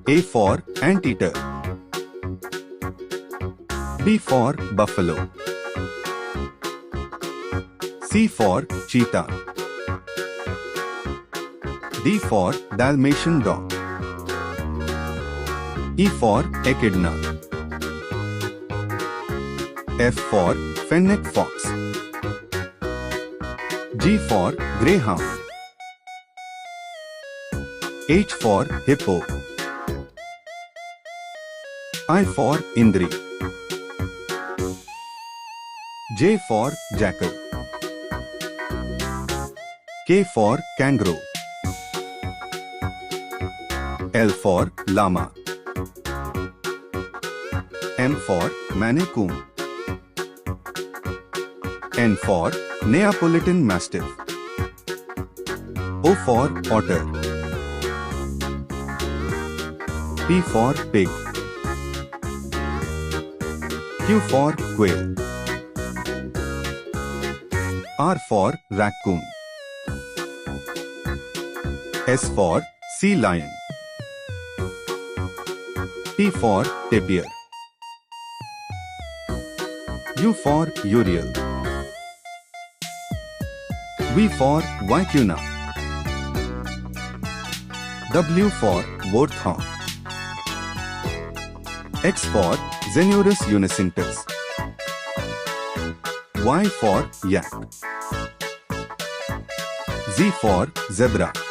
A for anteater. B for buffalo. C for cheetah. D for Dalmatian dog. E for echidna. F for fennec fox. G for greyhound. H for hippo. I for Indri. J for jackal. K for kangaroo. L for llama. M for Maine-Coon. N for Neapolitan Mastiff. O for otter. P for pig. Q for quail. R for raccoon. S for sea lion. T for tapir. U for urial. V for vicuna. W for warthog. X for Xerus unicinctus. Y for yak. Z for zebra.